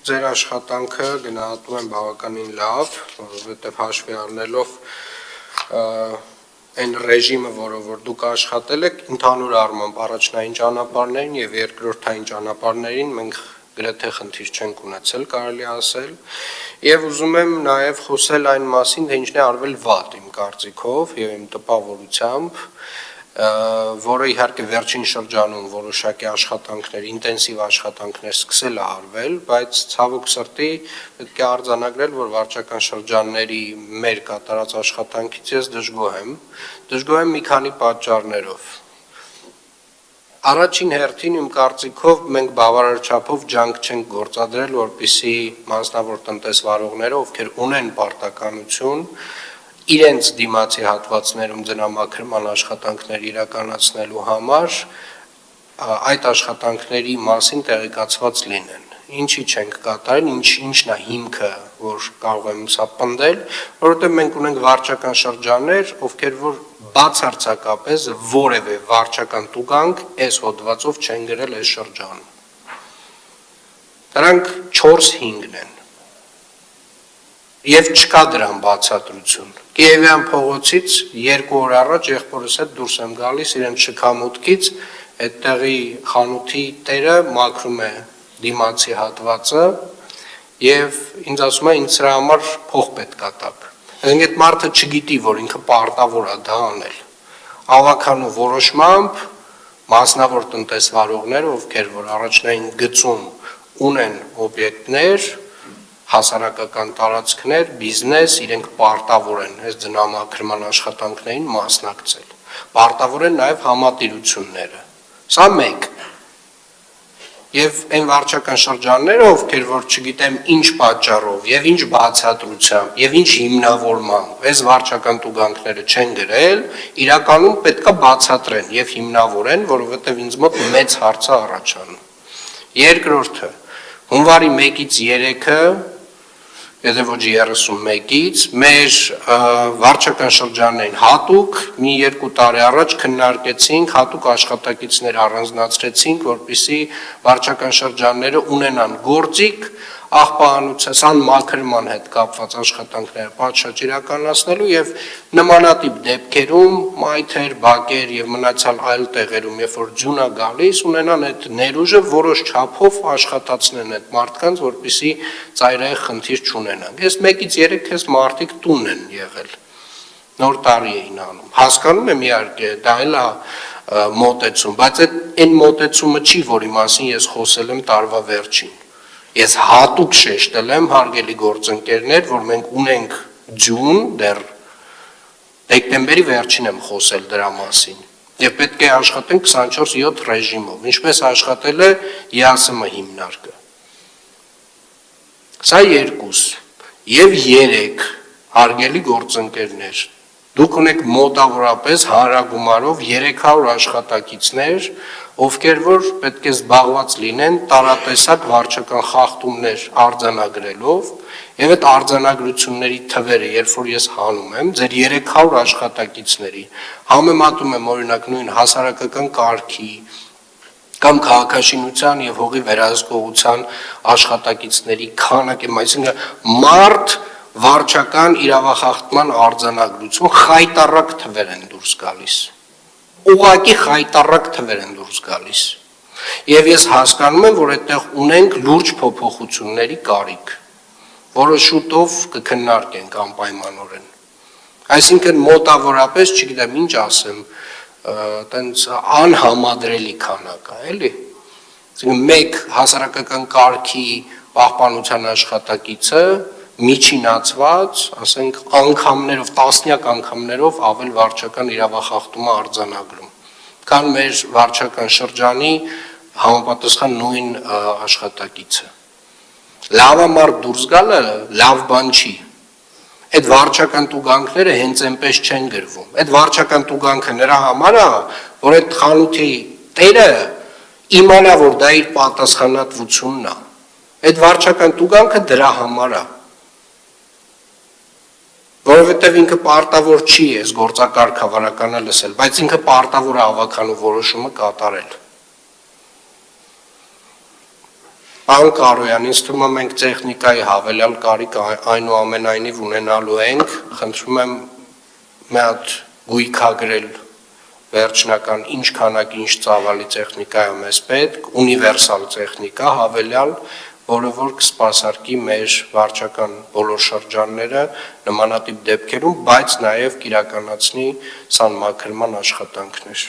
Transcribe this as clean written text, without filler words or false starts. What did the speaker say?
Ձեր աշխատանքը գնահատում եմ բավականին լավ, որովհետև հաշվի առնելով այն ռեժիմը, որով որ դուք աշխատել եք, ընդհանուր առմամբ առաջնային ճանապարհներին եւ երկրորդային ճանապարհներին մենք գրեթե խնդիր չենք ունեցել, կարելի ասել, եւ ուզում եմ նաեւ խոսել այն մասին, թե ինչն է արվել վատ իմ կարծիքով եւ իմ տպավորությամբ, որը իհարկե վերջին շրջանում որոշակի աշխատանքներ, ինտենսիվ աշխատանքներ սկսել է արվել, բայց ցավոք սրտի պետք է արձանագրել, որ վարչական շրջանների մեր կատարած աշխատանքից ես դժգոհ եմ մի քանի պատճառներով։ Առաջին հերթին իմ կարծիքով մենք բավարար չափով ջանք չենք գործադրել, որպեսզի մասնավոր տնտեսվարողները, ովքեր ունեն պարտականություն, իրենց դիմացի հատվածներում ձնամաքրման աշխատանքներ իրականացնելու համար այդ աշխատանքների մասին տեղեկացված լինեն։ Ինչի չենք կատարել, ինչն է հիմքը, որ կարող եմ սա պնդել, որովհետև մենք ունենք վարչական շրջաններ, ովքեր որ բացարձակապես որևէ վարչական տուգանք այս հոդվածով չեն գրել այս շրջանում։ Դրանք 4-5-ն են։ Եվ չկա դրան բացատրություն։ Կիևյան փողոցից 2 օր առաջ եղբորս հետ դուրս եմ գալիս իրենց շքամուտքից, այդտեղի խանութի տերը մաքրում է դիմացի հատվածը եւ ինձ ասում է ինձ սրա համար փող պետք է տաք։ Այսինքն այդ մարդը չգիտի, որ ինքը պարտավոր է դա անել։ Ավականու որոշմամբ մասնավոր տնտեսվարողներ, ովքեր որ առաջնային գծում ունեն օբյեկտներ, հասարակական տարածքներ, բիզնես, իրենք պարտավոր են այս ձնամաքրման աշխատանքներին մասնակցել։ Պարտավոր են նաև համատիրությունները։ Սա մեկ։ Եվ այն վարչական շրջանները, ովքեր որ չգիտեմ ինչ պատճառով եւ ինչ բացատրությամբ եւ ինչ հիմնավորմամբ այս վարչական տուգանքները չեն գրել, իրականում պետքա բացատրեն եւ հիմնավորեն, որովհետեւ ինձ մոտ մեծ հարց է առաջանում։ Երկրորդը, հունվարի 1-ից 3-ը եթե ոչ 31-ից մեր վարչական շրջաններին հատուկ մի 2 տարի առաջ քննարկեցինք, հատուկ աշխատակիցներ առանձնացրեցինք, որպեսզի վարչական շրջանները ունենան գործիք աղբահանության մաքրման հետ կապված աշխատանքները պատշաճ իրականացնելու եւ նմանատիպ դեպքերում մայթեր, բակեր եւ մնացյալ այլ տեղերում, երբ որ ձյուն է գալիս, ունենան այդ ներուժը որոշ չափով աշխատացնեն այդ մարդկանց, որպեսզի ծայրահեղ խնդիր չունենան։ Ես 1-ից 3 քեզ մարդիկ տուն են եղել։ Նոր տարի էին անում։ Հասկանում եմ իհարկե, դա էլ է մոտեցում, բայց այն մոտեցումը չի, որի մասին ես խոսել եմ տարվա վերջին։ Ես հատուկ շեշտել եմ, հարգելի գործընկերներ, որ մենք ունենք ձյուն, դեռ դեկտեմբերի վերջին եմ խոսել դրա մասին, եւ պետք է աշխատենք 24/7 ռեժիմով, ինչպես աշխատել է ԵԱՍՄ հիմնարկը։ Սա 2 եւ 3, հարգելի գործընկերներ, դուք ունեք մոտավորապես հանրագումարով 300 աշխատակիցներ, ովքեր որ պետք է զբաղված լինեն տարատեսակ վարչական խախտումներ արձանագրելով, եւ այդ արձանագրությունների թվերը, երբ որ ես հանում եմ, ձեր 300 աշխատակիցների, համեմատում եմ օրինակ նույն հասարակական կարգի կամ քաղաքաշինության եւ հողի վերահսկողության աշխատակիցների քանակը, այսինքն մարդ վարչական իրավախախտման արձանագրություն խայտառակ թվեր են դուրս գալիս։ Ուղղակի խայտառակ թվեր են դուրս գալիս։ Եվ ես հասկանում եմ, որ այդտեղ ունենք լուրջ փոփոխությունների կարիք, որը շուտով կքննարկենք անպայմանորեն։ Այսինքն մոտավորապես, չգիտեմ ինչ ասեմ, տենց անհամադրելի քանակ է, էլի։ Այսինքն մեկ հասարակական կարգի պահպանության աշխատակիցը միջինացված, ասենք անգամներով, տասնյակ անգամներով ավել վարչական իրավախախտումը արձանագրում, քան մեր վարչական շրջանի համապատասխան նույն աշխատակիցը։ Լավամարդ դուրս գալը լավ բան չի։ Այդ վարչական տուգանքները հենց այնպես չեն գրվում։ Այդ վարչական տուգանքը նրա համար է, որ այդ խանութի տերը իմանա, որ դա իր պատասխանատվությունն է։ Այդ վարչական տուգանքը դրա համար է։ Որովհետև ինքը պարտավոր չի այս գործակարգ հավանականը լսել, բայց ինքը պարտավոր է ավականու որոշումը կատարել։ Պարոն Կարոյան, ինձ թվում է մենք տեխնիկայի հավելյալ կարիք այնուամենայնիվ ունենալու ենք, խնդրում եմ մի հատ գույքագրել վերջնական ինչ քանակի ինչ ծավալի տեխնիկա է մեզ պետք, ունիվերսալ տեխնիկա հավելյալ, որը որ կսպասարկի մեր վարչական բոլոր շրջանները նմանատիպ դեպքերում, բայց նաև կիրականացնի սանմաքրման աշխատանքներ։